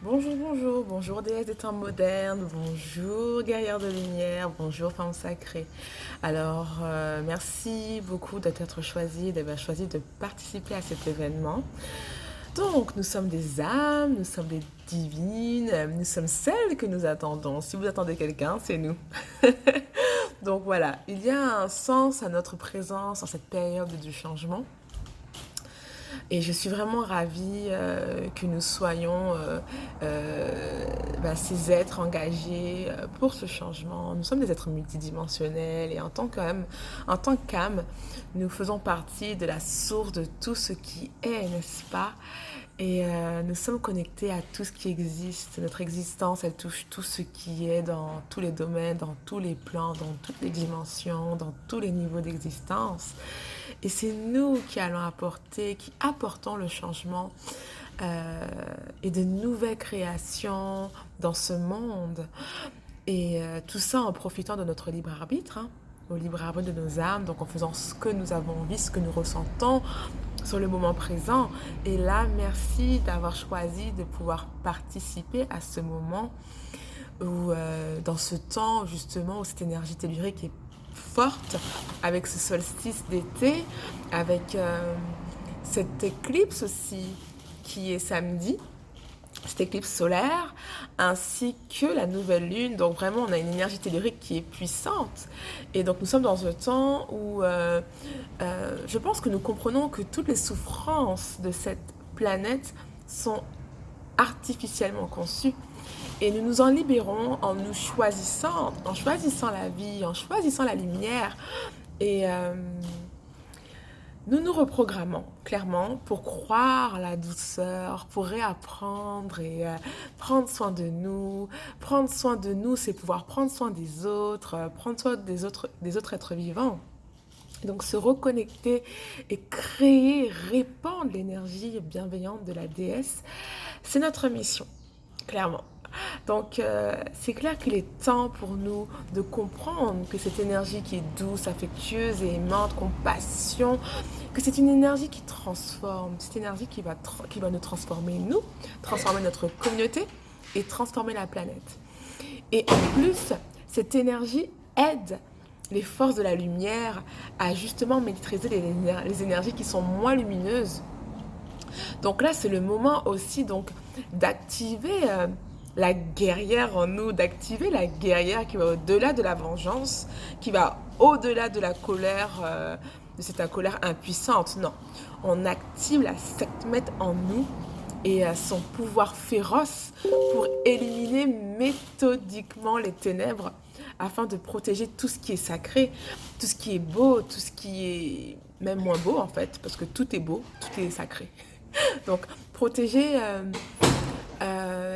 Bonjour, bonjour, bonjour déesse des temps modernes, bonjour guerrière de lumière, bonjour femme sacrée. Merci beaucoup d'être choisi, d'avoir choisi de participer à cet événement. Donc, nous sommes des âmes, nous sommes des divines, nous sommes celles que nous attendons. Si vous attendez quelqu'un, c'est nous. Donc voilà, il y a un sens à notre présence en cette période du changement. Et je suis vraiment ravie que nous soyons ces êtres engagés pour ce changement. Nous sommes des êtres multidimensionnels et en tant qu'âme, nous faisons partie de la source de tout ce qui est, n'est-ce pas? Et nous sommes connectés à tout ce qui existe. Notre existence, elle touche tout ce qui est dans tous les domaines, dans tous les plans, dans toutes les dimensions, dans tous les niveaux d'existence. Et c'est nous qui allons apporter, qui apportons le changement et de nouvelles créations dans ce monde. Et tout ça en profitant de notre libre arbitre, hein, au libre arbitre de nos âmes, donc en faisant ce que nous avons envie, ce que nous ressentons sur le moment présent. Et là, merci d'avoir choisi de pouvoir participer à ce moment où, dans ce temps justement où cette énergie tellurique est forte, avec ce solstice d'été, avec cette éclipse aussi qui est samedi, cette éclipse solaire, ainsi que la nouvelle lune. Donc vraiment, on a une énergie tellurique qui est puissante. Et donc nous sommes dans un temps où je pense que nous comprenons que toutes les souffrances de cette planète sont artificiellement conçues. Et nous nous en libérons en choisissant la vie, en choisissant la lumière. Et nous nous reprogrammons clairement pour croire la douceur, pour réapprendre et prendre soin de nous. Prendre soin de nous, c'est pouvoir prendre soin des autres, prendre soin des autres êtres vivants. Donc se reconnecter et créer, répandre l'énergie bienveillante de la déesse, c'est notre mission, clairement. Donc, c'est clair qu'il est temps pour nous de comprendre que cette énergie qui est douce, affectueuse et aimante, compassion, que c'est une énergie qui transforme, cette énergie qui va nous transformer, nous, transformer notre communauté et transformer la planète. Et en plus, cette énergie aide les forces de la lumière à justement maîtriser les énergies qui sont moins lumineuses. Donc là, c'est le moment aussi donc d'activer la guerrière en nous, d'activer la guerrière qui va au-delà de la vengeance, qui va au-delà de la colère, de cette colère impuissante. Non, on active la Sekhmet en nous et son pouvoir féroce pour éliminer méthodiquement les ténèbres afin de protéger tout ce qui est sacré, tout ce qui est beau, tout ce qui est même moins beau en fait, parce que tout est beau, tout est sacré. Donc protéger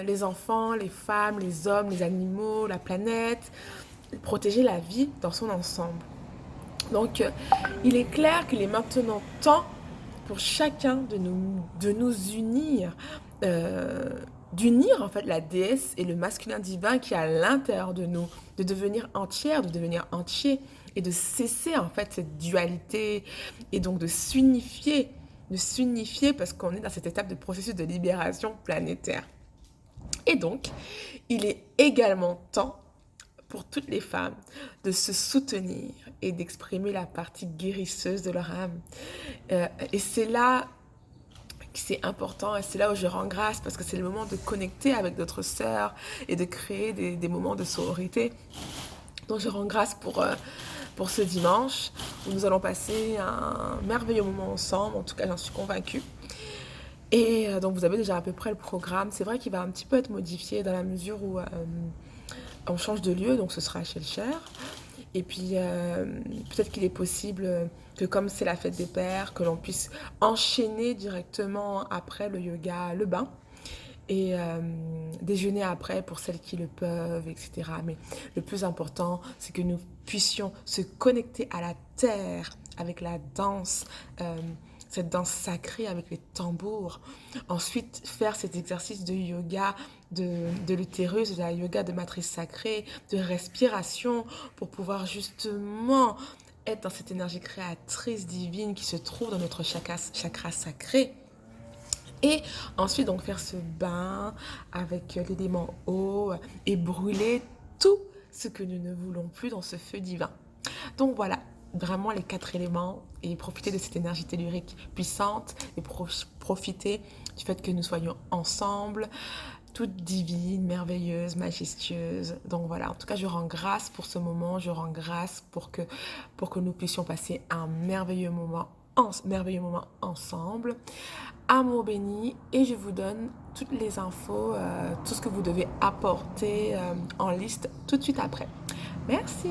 les enfants, les femmes, les hommes, les animaux, la planète, protéger la vie dans son ensemble. Donc il est clair qu'il est maintenant temps pour chacun de nous unir, euh, d'unir en fait la déesse et le masculin divin qui est à l'intérieur de nous, de devenir entière, de devenir entier et de cesser en fait cette dualité et donc de s'unifier parce qu'on est dans cette étape de processus de libération planétaire. Et donc, il est également temps pour toutes les femmes de se soutenir et d'exprimer la partie guérisseuse de leur âme. Et c'est là que c'est important et c'est là où je rends grâce parce que c'est le moment de connecter avec d'autres sœurs et de créer des moments de sororité. Donc je rends grâce pour ce dimanche où nous allons passer un merveilleux moment ensemble, en tout cas j'en suis convaincue. Et donc vous avez déjà à peu près le programme. C'est vrai qu'il va un petit peu être modifié dans la mesure où on change de lieu, donc ce sera chez le Cher. Et puis peut-être qu'il est possible que comme c'est la fête des pères, que l'on puisse enchaîner directement après le yoga, le bain. Et déjeuner après pour celles qui le peuvent, etc. Mais le plus important, c'est que nous puissions se connecter à la terre avec la danse, cette danse sacrée avec les tambours. Ensuite, faire cet exercice de yoga de l'utérus, de la yoga de matrice sacrée, de respiration pour pouvoir justement être dans cette énergie créatrice divine qui se trouve dans notre chakra sacré. Et ensuite, donc, faire ce bain avec l'élément eau et brûler tout ce que nous ne voulons plus dans ce feu divin. Donc voilà, vraiment les quatre éléments et profiter de cette énergie tellurique puissante et profiter du fait que nous soyons ensemble, toute divine, merveilleuse, majestueuse. Donc voilà, en tout cas, je rends grâce pour ce moment, je rends grâce pour que nous puissions passer un merveilleux moment ensemble. Amour béni, et je vous donne toutes les infos, tout ce que vous devez apporter en liste tout de suite après. Merci.